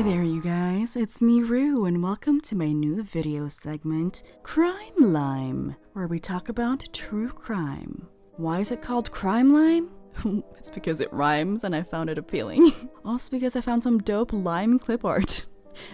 Hi there, you guys. It's me, Rue, and welcome to my new video segment, Crime Lime, where we talk about true crime. Why is it called Crime Lime? It's because it rhymes and I found it appealing. Also because I found some dope lime clip art.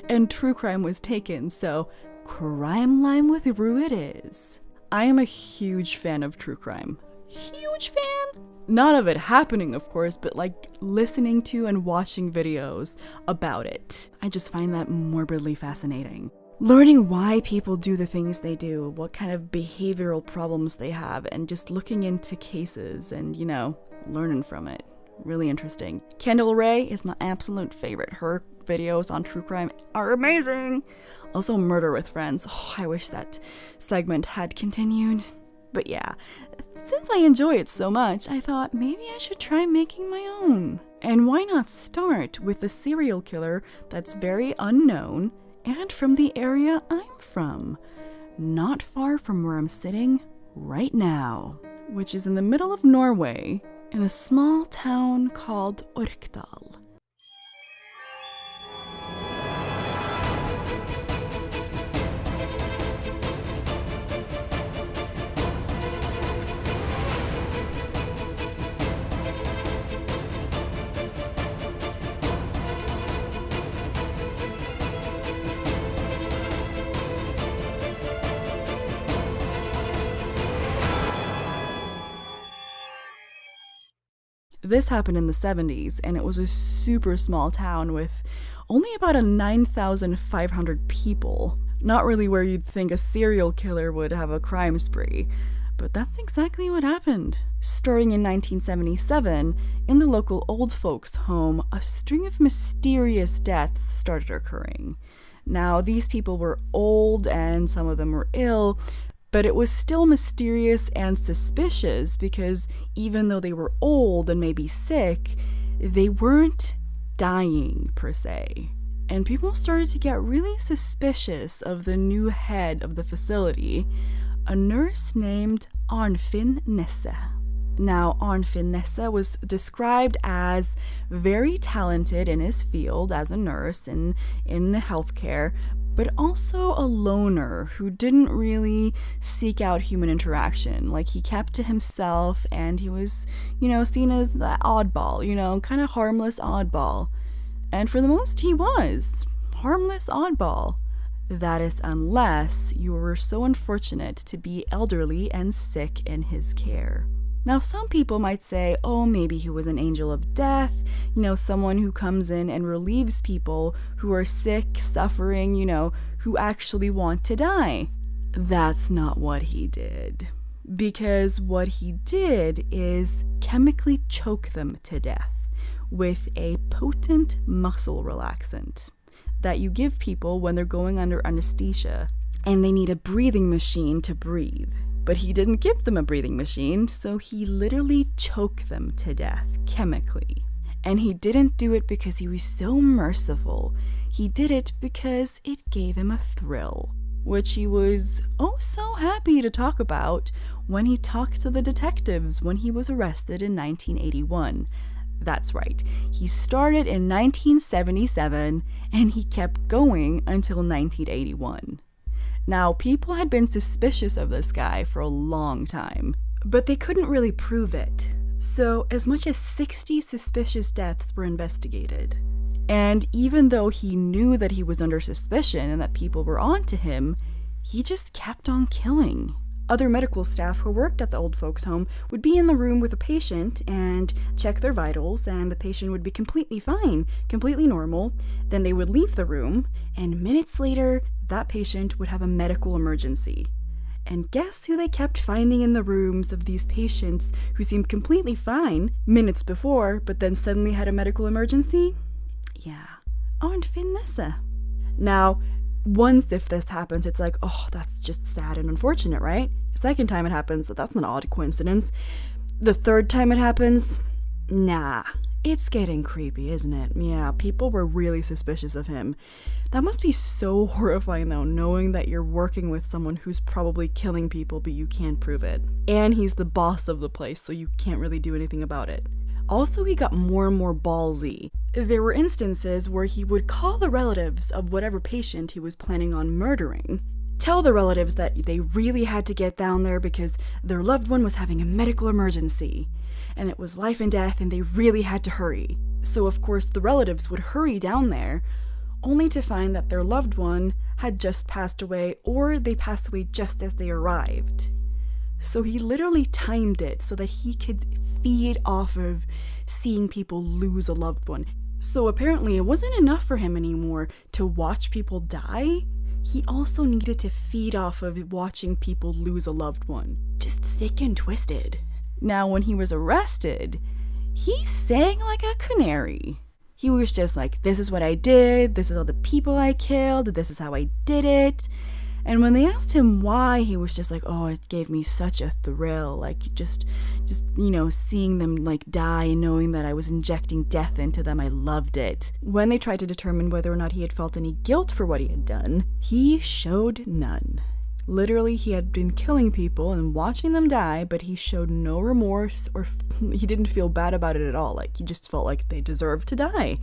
And true crime was taken, so Crime Lime with Rue it is. I am a huge fan of true crime. Huge fan! Not of it happening, of course, but like listening to and watching videos about it. I just find that morbidly fascinating. Learning why people do the things they do, what kind of behavioral problems they have, and just looking into cases and, learning from it. Really interesting. Kendall Ray is my absolute favorite. Her videos on true crime are amazing. Also, Murder with Friends. Oh, I wish that segment had continued. But yeah, since I enjoy it so much, I thought maybe I should try making my own. And why not start with a serial killer that's very unknown and from the area I'm from, not far from where I'm sitting right now, which is in the middle of Norway in a small town called Orkdal. This happened in the 70s, and it was a super small town with only about 9,500 people. Not really where you'd think a serial killer would have a crime spree, but that's exactly what happened. Starting in 1977, in the local old folks' home, a string of mysterious deaths started occurring. Now, these people were old and some of them were ill, but it was still mysterious and suspicious because even though they were old and maybe sick, they weren't dying per se. And people started to get really suspicious of the new head of the facility, a nurse named Arnfinn Nesset. Now, Arnfinn Nesset was described as very talented in his field as a nurse in healthcare, but also a loner who didn't really seek out human interaction. Like, he kept to himself, and he was, seen as the oddball, kind of harmless oddball. And for the most, he was. Harmless oddball. That is unless you were so unfortunate to be elderly and sick in his care. Now, some people might say, oh, maybe he was an angel of death, someone who comes in and relieves people who are sick, suffering, who actually want to die. That's not what he did. Because what he did is chemically choke them to death with a potent muscle relaxant that you give people when they're going under anesthesia and they need a breathing machine to breathe. But he didn't give them a breathing machine, so he literally choked them to death, chemically. And he didn't do it because he was so merciful. He did it because it gave him a thrill, which he was oh so happy to talk about when he talked to the detectives when he was arrested in 1981. That's right, he started in 1977, and he kept going until 1981. Now, people had been suspicious of this guy for a long time, but they couldn't really prove it. So, as much as 60 suspicious deaths were investigated. And even though he knew that he was under suspicion and that people were onto him, he just kept on killing. Other medical staff who worked at the old folks' home would be in the room with a patient and check their vitals, and the patient would be completely fine, completely normal. Then they would leave the room, and minutes later, that patient would have a medical emergency. And guess who they kept finding in the rooms of these patients who seemed completely fine minutes before, but then suddenly had a medical emergency? Yeah, Arnfinn Nesset. Now, once if this happens, it's like, oh, that's just sad and unfortunate, right? Second time it happens, that's an odd coincidence. The third time it happens, nah. It's getting creepy, isn't it? Yeah, people were really suspicious of him. That must be so horrifying, though, knowing that you're working with someone who's probably killing people, but you can't prove it. And he's the boss of the place, so you can't really do anything about it. Also, he got more and more ballsy. There were instances where he would call the relatives of whatever patient he was planning on murdering, tell the relatives that they really had to get down there because their loved one was having a medical emergency, and it was life and death and they really had to hurry. So of course the relatives would hurry down there, only to find that their loved one had just passed away, or they passed away just as they arrived. So he literally timed it so that he could feed off of seeing people lose a loved one. So apparently it wasn't enough for him anymore to watch people die. He also needed to feed off of watching people lose a loved one. Just sick and twisted. Now, when he was arrested, he sang like a canary. He was just like, this is what I did, this is all the people I killed, this is how I did it. And when they asked him why, he was just like, oh, it gave me such a thrill. Like, just seeing them like die and knowing that I was injecting death into them, I loved it. When they tried to determine whether or not he had felt any guilt for what he had done, he showed none. Literally, he had been killing people and watching them die, but he showed no remorse, or he didn't feel bad about it at all. Like, he just felt like they deserved to die.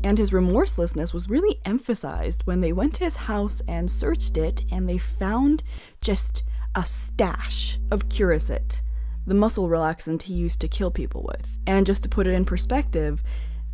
And his remorselessness was really emphasized when they went to his house and searched it, and they found just a stash of Curacet, the muscle relaxant he used to kill people with. And just to put it in perspective,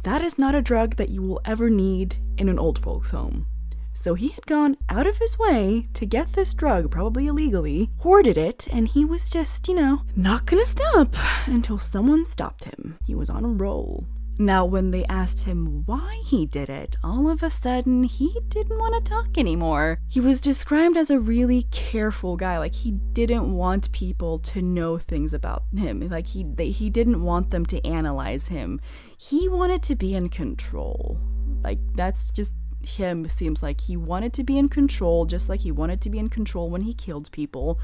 that is not a drug that you will ever need in an old folks' home. So he had gone out of his way to get this drug, probably illegally, hoarded it, and he was just, not gonna stop until someone stopped him. He was on a roll. Now, when they asked him why he did it, all of a sudden, he didn't want to talk anymore. He was described as a really careful guy. Like, he didn't want people to know things about him. Like, he didn't want them to analyze him. He wanted to be in control. Like, that's just him. Seems like he wanted to be in control, just like he wanted to be in control when he killed people,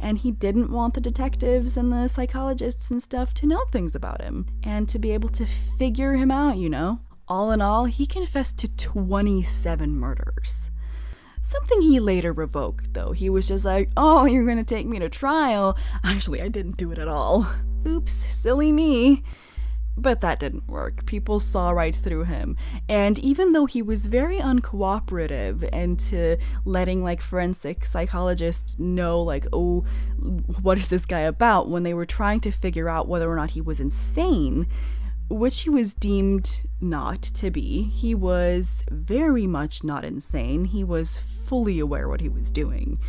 and he didn't want the detectives and the psychologists and stuff to know things about him and to be able to figure him out. All in all, he confessed to 27 murders. Something he later revoked, though. He was just like, oh, you're gonna take me to trial. Actually, I didn't do it at all. Oops, silly me. But that didn't work. People saw right through him. And even though he was very uncooperative and to letting forensic psychologists know oh, what is this guy about, when they were trying to figure out whether or not he was insane, which he was deemed not to be, he was very much not insane. He was fully aware what he was doing.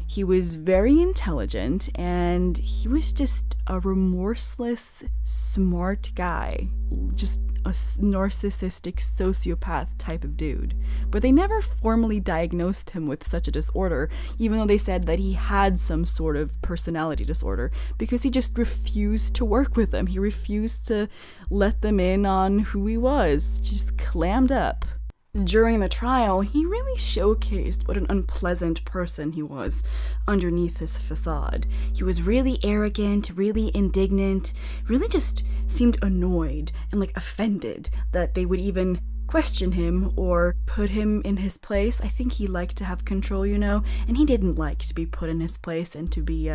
He was very intelligent, and he was just a remorseless, smart guy. Just a narcissistic sociopath type of dude. But they never formally diagnosed him with such a disorder, even though they said that he had some sort of personality disorder, because he just refused to work with them. He refused to let them in on who he was. Just clammed up. During the trial, he really showcased what an unpleasant person he was underneath his facade. He was really arrogant, really indignant, really just seemed annoyed and offended that they would even question him or put him in his place. I think he liked to have control, and he didn't like to be put in his place and to be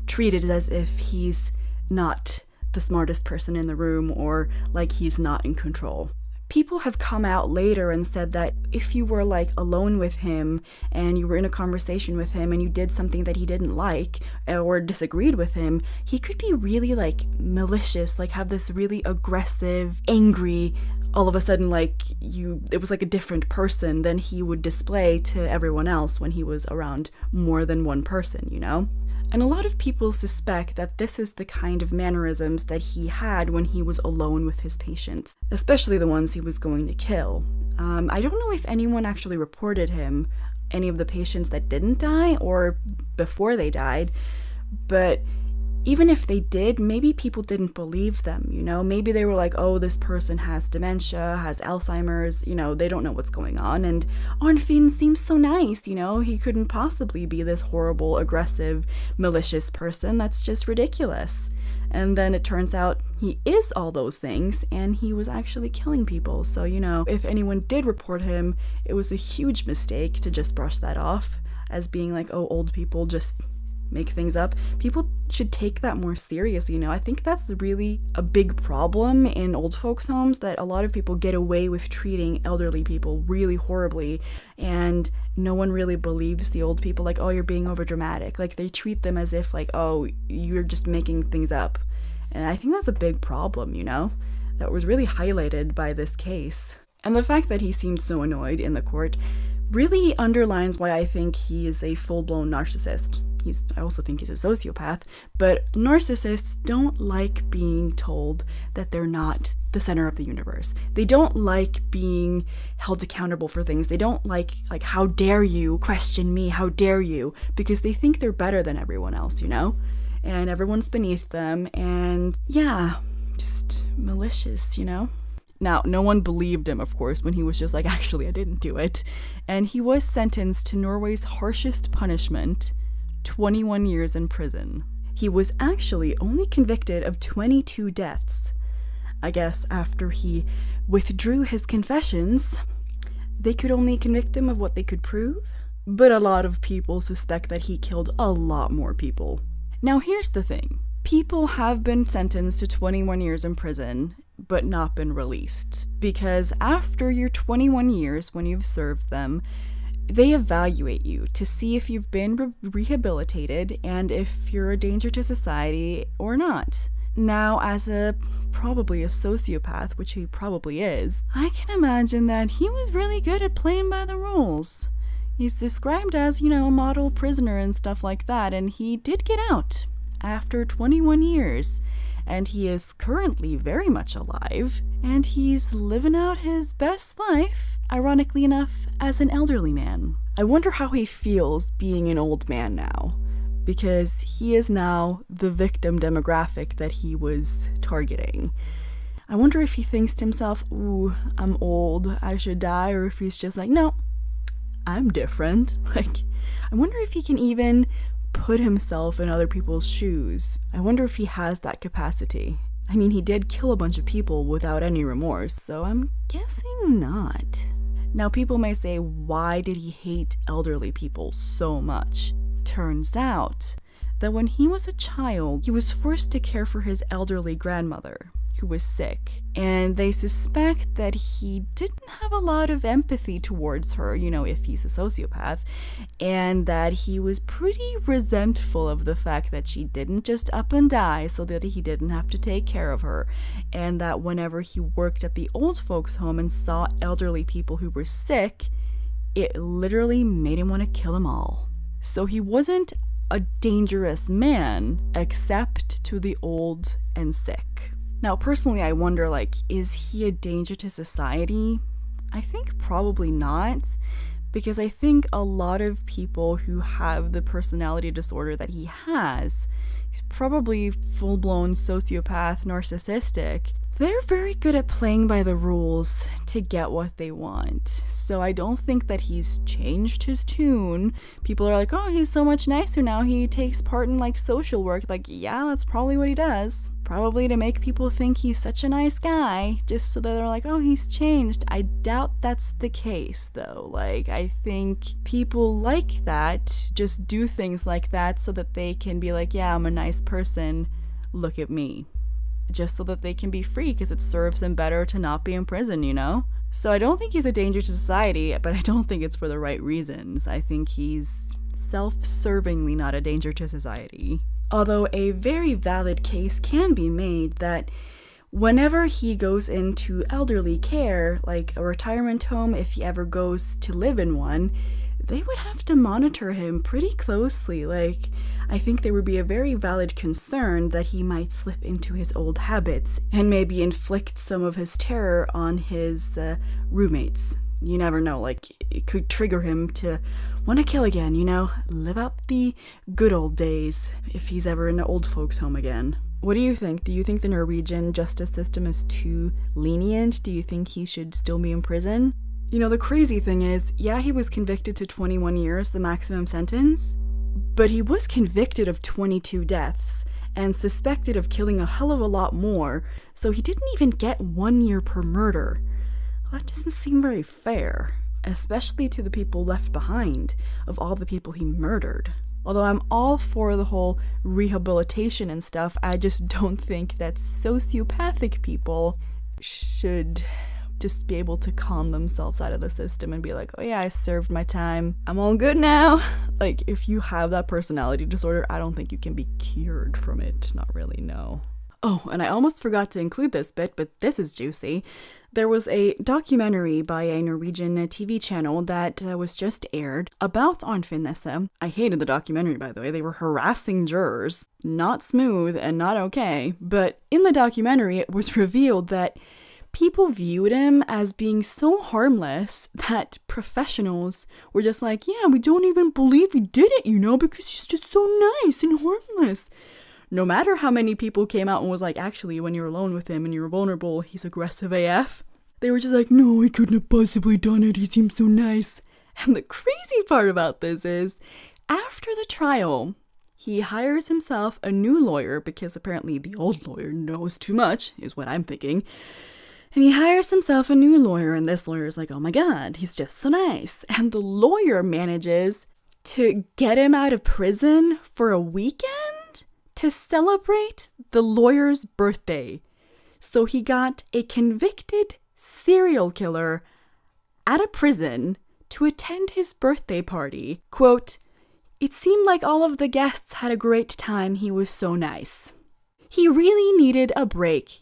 treated as if he's not the smartest person in the room or he's not in control. People have come out later and said that if you were alone with him and you were in a conversation with him and you did something that he didn't like or disagreed with him, he could be really malicious, have this really aggressive, angry, all of a sudden it was a different person than he would display to everyone else when he was around more than one person, And a lot of people suspect that this is the kind of mannerisms that he had when he was alone with his patients, especially the ones he was going to kill. I don't know if anyone actually reported him, any of the patients that didn't die or before they died, but even if they did, maybe people didn't believe them, Maybe they were like, oh, this person has dementia, has Alzheimer's, they don't know what's going on. And Arnfinn seems so nice, he couldn't possibly be this horrible, aggressive, malicious person. That's just ridiculous. And then it turns out he is all those things, and he was actually killing people. So, if anyone did report him, it was a huge mistake to just brush that off as being oh, old people just make things up. People should take that more seriously, you know. I think that's really a big problem in old folks' homes, that a lot of people get away with treating elderly people really horribly, and no one really believes the old people, like, oh, you're being over dramatic. Like, they treat them as if, like, oh, you're just making things up. And I think that's a big problem, you know, that was really highlighted by this case. And the fact that he seemed so annoyed in the court really underlines why I think he is a full-blown narcissist. I also think he's a sociopath, but narcissists don't like being told that they're not the center of the universe. They don't like being held accountable for things. They don't like, how dare you question me? How dare you? Because they think they're better than everyone else, you know? And everyone's beneath them, and yeah, just malicious, you know? Now, no one believed him, of course, when he was just like, actually, I didn't do it. And he was sentenced to Norway's harshest punishment, 21 years in prison. He was actually only convicted of 22 deaths. I guess after he withdrew his confessions, they could only convict him of what they could prove. But a lot of people suspect that he killed a lot more people. Now, here's the thing. People have been sentenced to 21 years in prison, but not been released. Because after your 21 years, when you've served them, they evaluate you to see if you've been rehabilitated and if you're a danger to society or not. Now, as probably a sociopath, which he probably is, I can imagine that he was really good at playing by the rules. He's described as, a model prisoner and stuff like that, and he did get out after 21 years. And he is currently very much alive, and he's living out his best life, ironically enough, as an elderly man. I wonder how he feels being an old man now, because he is now the victim demographic that he was targeting. I wonder if he thinks to himself, ooh, I'm old, I should die, or if he's just like, no, I'm different. I wonder if he can even put himself in other people's shoes. I wonder if he has that capacity. I mean, he did kill a bunch of people without any remorse, so I'm guessing not. Now, people may say, why did he hate elderly people so much? Turns out that when he was a child, he was forced to care for his elderly grandmother, who was sick, and they suspect that he didn't have a lot of empathy towards her, if he's a sociopath, and that he was pretty resentful of the fact that she didn't just up and die so that he didn't have to take care of her, and that whenever he worked at the old folks' home and saw elderly people who were sick, it literally made him want to kill them all. So he wasn't a dangerous man, except to the old and sick. Now, personally, I wonder, is he a danger to society? I think probably not, because I think a lot of people who have the personality disorder that he has, he's probably full-blown sociopath, narcissistic. They're very good at playing by the rules to get what they want. So I don't think that he's changed his tune. People are like, oh, he's so much nicer now. He takes part in social work. Yeah, that's probably what he does. Probably to make people think he's such a nice guy, just so that they're like, oh, he's changed. I doubt that's the case, though. I think people like that just do things like that so that they can be like, yeah, I'm a nice person, look at me. Just so that they can be free, because it serves him better to not be in prison, So I don't think he's a danger to society, but I don't think it's for the right reasons. I think he's self-servingly not a danger to society. Although a very valid case can be made that whenever he goes into elderly care, like a retirement home, if he ever goes to live in one, they would have to monitor him pretty closely. I think there would be a very valid concern that he might slip into his old habits and maybe inflict some of his terror on his roommates. You never know, it could trigger him to want to kill again, live out the good old days if he's ever in an old folks' home again. What do you think? Do you think the Norwegian justice system is too lenient? Do you think he should still be in prison? The crazy thing is, yeah, he was convicted to 21 years, the maximum sentence, but he was convicted of 22 deaths and suspected of killing a hell of a lot more, so he didn't even get 1 year per murder. That doesn't seem very fair, especially to the people left behind, of all the people he murdered. Although I'm all for the whole rehabilitation and stuff, I just don't think that sociopathic people should just be able to calm themselves out of the system and be like, oh yeah, I served my time, I'm all good now. Like, if you have that personality disorder, I don't think you can be cured from it. Not really, no. Oh, and I almost forgot to include this bit, but this is juicy. There was a documentary by a Norwegian TV channel that was just aired about Arnfinn Nesset. I hated the documentary, by the way. They were harassing jurors. Not smooth and not okay. But in the documentary, it was revealed that people viewed him as being so harmless that professionals were just like, yeah, we don't even believe he did it, because he's just so nice and harmless. No matter how many people came out and was like, actually, when you're alone with him and you're vulnerable, he's aggressive AF. They were just like, no, he couldn't have possibly done it. He seems so nice. And the crazy part about this is, after the trial, he hires himself a new lawyer because apparently the old lawyer knows too much, is what I'm thinking. And he hires himself a new lawyer, and this lawyer is like, oh my god, he's just so nice. And the lawyer manages to get him out of prison for a weekend to celebrate the lawyer's birthday. So he got a convicted serial killer at a prison to attend his birthday party. Quote, it seemed like all of the guests had a great time. He was so nice. He really needed a break,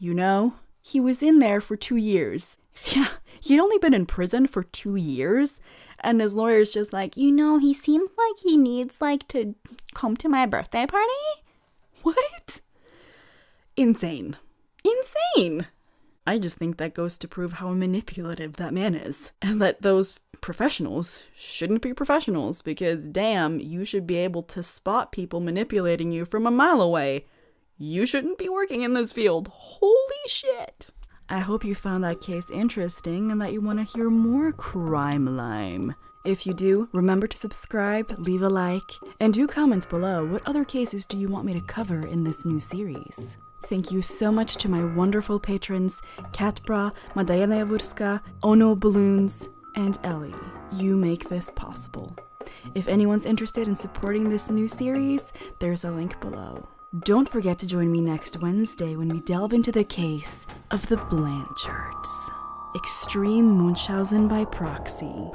He was in there for 2 years. Yeah, he'd only been in prison for 2 years. And his lawyer's just like, he seems like he needs, to come to my birthday party? What? Insane. Insane! I just think that goes to prove how manipulative that man is. And that those professionals shouldn't be professionals because, damn, you should be able to spot people manipulating you from a mile away. You shouldn't be working in this field. Holy shit. I hope you found that case interesting and that you want to hear more Crime Lime. If you do, remember to subscribe, leave a like, and do comment below what other cases do you want me to cover in this new series. Thank you so much to my wonderful patrons, Katbra, Madayana Yavurska, Ono Balloons, and Ellie. You make this possible. If anyone's interested in supporting this new series, there's a link below. Don't forget to join me next Wednesday when we delve into the case of the Blanchards. Extreme Munchausen by proxy.